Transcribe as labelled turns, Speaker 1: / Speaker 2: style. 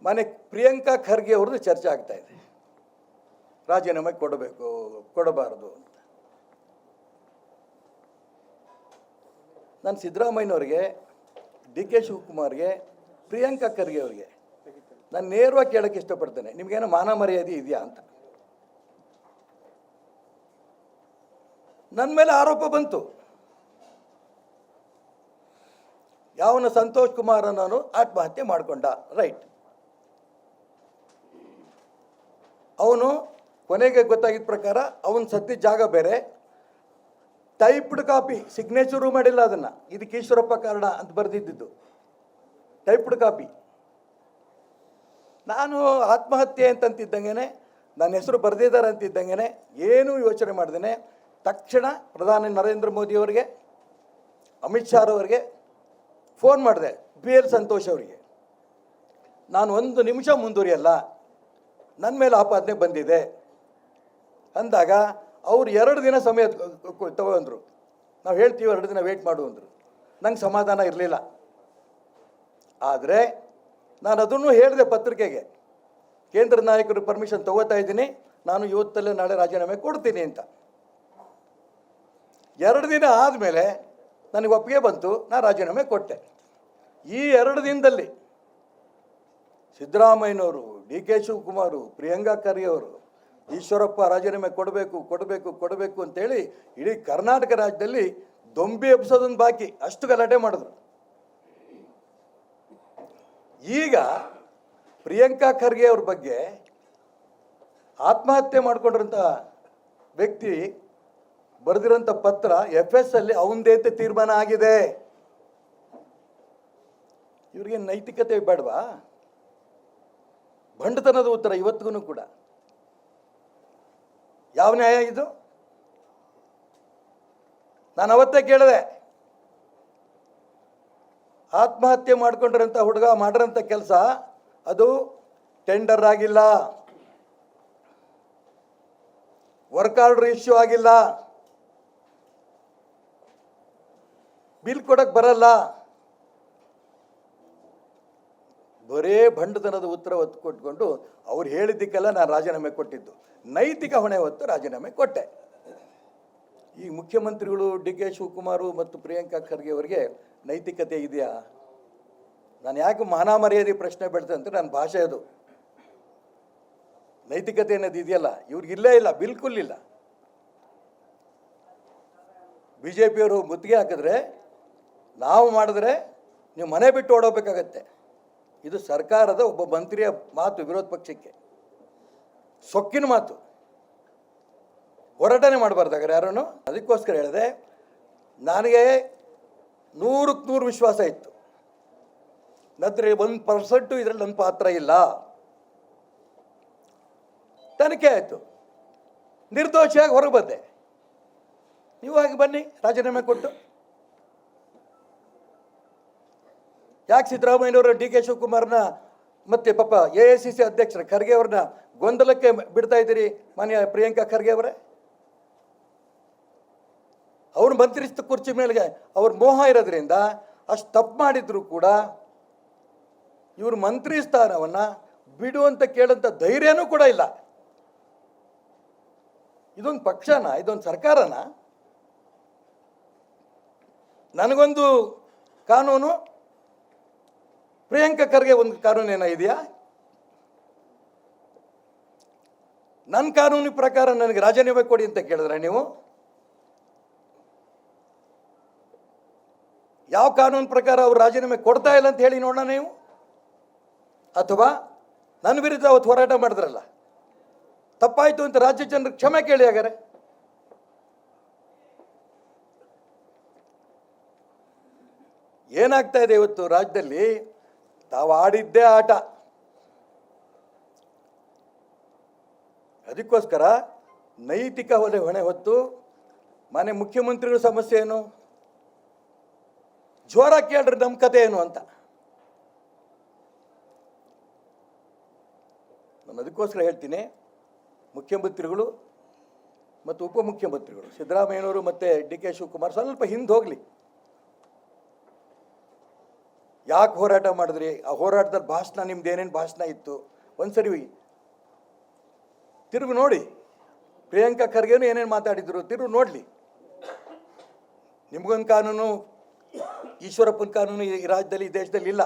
Speaker 1: ಮನೆ ಪ್ರಿಯಾಂಕಾ ಖರ್ಗೆ ಅವ್ರದ್ದು ಚರ್ಚೆ ಆಗ್ತಾ ಇದೆ, ರಾಜೀನಾಮೆ ಕೊಡಬೇಕು ಕೊಡಬಾರದು ಅಂತ. ನಾನು ಸಿದ್ದರಾಮಯ್ಯನವ್ರಿಗೆ, ಡಿ ಕೆ ಶಿವಕುಮಾರ್ಗೆ, ಪ್ರಿಯಾಂಕಾ ಖರ್ಗೆ ಅವರಿಗೆ ನಾನು ನೇರವಾಗಿ ಕೇಳೋಕ್ಕೆ ಇಷ್ಟಪಡ್ತೇನೆ, ನಿಮಗೇನೋ ಮಾನ ಮರ್ಯಾದೆ ಇದೆಯಾ ಅಂತ. ನನ್ನ ಮೇಲೆ ಆರೋಪ ಬಂತು, ಯಾವನ ಸಂತೋಷ್ ಕುಮಾರ್ ಅನ್ನೋನು ಆತ್ಮಹತ್ಯೆ ಮಾಡಿಕೊಂಡ, ರೈಟ್. ಅವನು ಕೊನೆಗೆ ಗೊತ್ತಾಗಿದ್ದ ಪ್ರಕಾರ ಅವನು ಸತ್ತಿದ್ದ ಜಾಗ ಬೇರೆ, ಟೈಪ್ಡ್ ಕಾಪಿ, ಸಿಗ್ನೇಚರು ಮಾಡಿಲ್ಲ ಅದನ್ನು, ಇದಕ್ಕೆ ಈಶ್ವರಪ್ಪ ಕಾರಣ ಅಂತ ಬರೆದಿದ್ದು ಟೈಪ್ಡ್ ಕಾಪಿ. ನಾನು ಆತ್ಮಹತ್ಯೆ ಅಂತಂತಿದ್ದಂಗೆ, ನನ್ನ ಹೆಸರು ಬರೆದಿದ್ದಾರೆ ಅಂತಿದ್ದಂಗೆ ಏನೂ ಯೋಚನೆ ಮಾಡ್ದೇನೆ ತಕ್ಷಣ ಪ್ರಧಾನಿ ನರೇಂದ್ರ ಮೋದಿಯವರಿಗೆ, ಅಮಿತ್ ಶಾ ಅವರಿಗೆ ಫೋನ್ ಮಾಡಿದೆ, ಬಿ ಎಲ್ ಸಂತೋಷ್ ಅವರಿಗೆ. ನಾನು 1 ನಿಮಿಷ ಮುಂದುವರಿಯಲ್ಲ, ನನ್ನ ಮೇಲೆ ಆಪಾದನೆ ಬಂದಿದೆ ಅಂದಾಗ ಅವ್ರು 2 ದಿನ ಸಮಯ ತಗೊಂಡ್ರು. ನಾವು ಹೇಳ್ತೀವಿ 2 ದಿನ ವೇಟ್ ಮಾಡು ಅಂದರು. ನಂಗೆ ಸಮಾಧಾನ ಇರಲಿಲ್ಲ. ಆದರೆ ನಾನು ಅದನ್ನು ಹೇಳಿದೆ ಪತ್ರಿಕೆಗೆ, ಕೇಂದ್ರ ನಾಯಕರು ಪರ್ಮಿಷನ್ ತಗೋತಾ ಇದ್ದೀನಿ, ನಾನು ಇವತ್ತಲ್ಲೇ ನಾಳೆ ರಾಜೀನಾಮೆ ಕೊಡ್ತೀನಿ ಅಂತ. 2 ದಿನ ಆದಮೇಲೆ ನನಗೆ ಒಪ್ಪಿಗೆ ಬಂತು, ನಾನು ರಾಜೀನಾಮೆ ಕೊಟ್ಟೆ. ಈ 2 ದಿನದಲ್ಲಿ ಸಿದ್ದರಾಮಯ್ಯನವರು, ಡಿ ಕೆ ಶಿವಕುಮಾರು, ಪ್ರಿಯಾಂಕಾ ಖರ್ಗೆ ಅವರು, ಈಶ್ವರಪ್ಪ ರಾಜೀನಾಮೆ ಕೊಡಬೇಕು ಕೊಡಬೇಕು ಕೊಡಬೇಕು ಅಂತೇಳಿ ಇಡೀ ಕರ್ನಾಟಕ ರಾಜ್ಯದಲ್ಲಿ ದೊಂಬಿ ಎಬ್ಸೋದೊಂದು ಬಾಕಿ, ಅಷ್ಟು ಗಲಾಟೆ ಮಾಡಿದ್ರು. ಈಗ ಪ್ರಿಯಾಂಕಾ ಖರ್ಗೆ ಅವ್ರ ಬಗ್ಗೆ ಆತ್ಮಹತ್ಯೆ ಮಾಡಿಕೊಂಡ್ರಂಥ ವ್ಯಕ್ತಿ ಬರೆದಿರೋಂಥ ಪತ್ರ FS ಅಲ್ಲಿ ಅವಂದೇ ಅಂತ ತೀರ್ಮಾನ ಆಗಿದೆ. ಇವ್ರಿಗೆ ನೈತಿಕತೆ ಬೇಡವಾ? ಬಂಡತನದ ಉತ್ತರ ಇವತ್ತಿಗೂ ಕೂಡ. ಯಾವ ನ್ಯಾಯ ಇದು? ನಾನು ಅವತ್ತೇ ಕೇಳಿದೆ, ಆತ್ಮಹತ್ಯೆ ಮಾಡ್ಕೊಂಡ್ರಂಥ ಹುಡುಗ ಮಾಡಿರೋಂಥ ಕೆಲಸ ಅದು ಟೆಂಡರ್ ಆಗಿಲ್ಲ, ವರ್ಕ್ ಆರ್ಡರ್ ಇಶ್ಯೂ ಆಗಿಲ್ಲ, ಬಿಲ್ ಕೊಡಕ್ಕೆ ಬರಲ್ಲ. ಬರೇ ಭಂಡತನದ ಉತ್ತರ ಒತ್ತು ಕೊಟ್ಕೊಂಡು ಅವ್ರು ಹೇಳಿದ್ದಕ್ಕೆಲ್ಲ ನಾನು ರಾಜೀನಾಮೆ ಕೊಟ್ಟಿದ್ದು. ನೈತಿಕ ಹೊಣೆ ಹೊತ್ತು ರಾಜೀನಾಮೆ ಕೊಟ್ಟೆ. ಈ ಮುಖ್ಯಮಂತ್ರಿಗಳು ಡಿ ಕೆ ಶಿವಕುಮಾರ್ ಮತ್ತು ಪ್ರಿಯಾಂಕಾ ಖರ್ಗೆ ಅವರಿಗೆ ನೈತಿಕತೆ ಇದೆಯಾ? ನಾನು ಯಾಕೆ ಮಾನ ಮರ್ಯಾದೆ ಪ್ರಶ್ನೆ ಬೆಳ್ತೆ ಅಂತ ನನ್ನ ಭಾಷೆ ಅದು. ನೈತಿಕತೆ ಅನ್ನೋದು ಇದೆಯಲ್ಲ, ಇವ್ರಿಗಿಲ್ಲೇ ಇಲ್ಲ, ಬಿಲ್ಕುಲ್ ಇಲ್ಲ. BJPಯವರು ಮುತ್ತಿಗೆ ಹಾಕಿದ್ರೆ, ನಾವು ಮಾಡಿದ್ರೆ ನೀವು ಮನೆ ಬಿಟ್ಟು ಓಡೋಗ್ಬೇಕಾಗತ್ತೆ. ಇದು ಸರ್ಕಾರದ ಒಬ್ಬ ಮಂತ್ರಿಯ ಮಾತು, ವಿರೋಧ ಪಕ್ಷಕ್ಕೆ ಸೊಕ್ಕಿನ ಮಾತು. ಹೋರಾಟನೇ ಮಾಡಬಾರ್ದಾಗಾರೆ ಯಾರನ್ನು. ಅದಕ್ಕೋಸ್ಕರ ಹೇಳಿದೆ, ನನಗೆ 100ಕ್ಕೆ 100 ವಿಶ್ವಾಸ ಇತ್ತು. ನಂತರ 1% ಇದರಲ್ಲಿ ನನ್ನ ಪಾತ್ರ ಇಲ್ಲ. ತನಿಖೆ ಆಯಿತು, ನಿರ್ದೋಷಿಯಾಗಿ ಹೊರಗೆ ಬಂದೆ. ನೀವು ಹಾಗೆ ಬನ್ನಿ, ರಾಜೀನಾಮೆ ಕೊಟ್ಟು. ಯಾಕೆ ಸಿದ್ದರಾಮಯ್ಯನವರು ಡಿ ಕೆ ಶಿವಕುಮಾರ್ನ ಮತ್ತೆ ಪಾಪ AICC ಅಧ್ಯಕ್ಷರ ಖರ್ಗೆ ಅವ್ರನ್ನ ಗೊಂದಲಕ್ಕೆ ಬಿಡ್ತಾ ಇದ್ದೀರಿ? ಮಾನ್ಯ ಪ್ರಿಯಾಂಕಾ ಖರ್ಗೆ ಅವರೇ, ಅವ್ರ ಮಂತ್ರಿ ಕುರ್ಚಿ ಮೇಲೆ ಅವ್ರ ಮೋಹ ಇರೋದ್ರಿಂದ ಅಷ್ಟು ತಪ್ಪು ಮಾಡಿದ್ರು ಕೂಡ ಇವ್ರ ಮಂತ್ರಿ ಸ್ಥಾನವನ್ನು ಬಿಡುವಂತ ಕೇಳಂತ ಧೈರ್ಯನೂ ಕೂಡ ಇಲ್ಲ. ಇದೊಂದು ಪಕ್ಷನ, ಇದೊಂದು ಸರ್ಕಾರನ? ನನಗೊಂದು ಕಾನೂನು, ಪ್ರಿಯಾಂಕಾ ಖರ್ಗೆ ಒಂದು ಕಾನೂನೇನ ಇದೆಯಾ? ನನ್ನ ಕಾನೂನಿನ ಪ್ರಕಾರ ನನಗೆ ರಾಜೀನಾಮೆ ಕೊಡಿ ಅಂತ ಕೇಳಿದ್ರೆ ನೀವು ಯಾವ ಕಾನೂನು ಪ್ರಕಾರ ಅವ್ರು ರಾಜೀನಾಮೆ ಕೊಡ್ತಾ ಇಲ್ಲ ಅಂತ ಹೇಳಿ ನೋಡೋಣ ನೀವು. ಅಥವಾ ನನ್ನ ವಿರುದ್ಧ ಅವತ್ತು ಹೋರಾಟ ಮಾಡಿದ್ರಲ್ಲ, ತಪ್ಪಾಯಿತು ಅಂತ ರಾಜ್ಯ ಜನರಿಗೆ ಕ್ಷಮೆ ಕೇಳಿ. ಹಾಗಾರೆ ಏನಾಗ್ತಾ ಇದೆ ಇವತ್ತು ರಾಜ್ಯದಲ್ಲಿ? ತಾವು ಆಡಿದ್ದೇ ಆಟ. ಅದಕ್ಕೋಸ್ಕರ ನೈತಿಕ ಹೊಣೆ ಹೊತ್ತು ಮನೆ ಮುಖ್ಯಮಂತ್ರಿಗಳ ಸಮಸ್ಯೆ ಏನು, ಜೋರ ಕೇಳ್ರಿ ನಮ್ಮ ಕತೆ ಏನು ಅಂತ. ನಾನು ಅದಕ್ಕೋಸ್ಕರ ಹೇಳ್ತೀನಿ, ಮುಖ್ಯಮಂತ್ರಿಗಳು ಮತ್ತು ಉಪಮುಖ್ಯಮಂತ್ರಿಗಳು ಸಿದ್ದರಾಮಯ್ಯನವರು ಮತ್ತು ಡಿ ಕೆ ಶಿವಕುಮಾರ್ ಸ್ವಲ್ಪ ಹಿಂದೆ ಹೋಗಲಿ. ಯಾಕೆ ಹೋರಾಟ ಮಾಡಿದ್ರಿ, ಆ ಹೋರಾಟದ ಭಾಷಣ ನಿಮ್ದು ಏನೇನು ಭಾಷಣ ಇತ್ತು ಒಂದ್ಸರಿ ತಿರುಗಿ ನೋಡಿ. ಪ್ರಿಯಾಂಕಾ ಖರ್ಗೆನೂ ಏನೇನು ಮಾತಾಡಿದ್ರು ತಿರುಗಿ ನೋಡಲಿ. ನಿಮಗೊಂದು ಕಾನೂನು, ಈಶ್ವರಪ್ಪನ ಕಾನೂನು ಈ ರಾಜ್ಯದಲ್ಲಿ ಈ ದೇಶದಲ್ಲಿ ಇಲ್ಲ.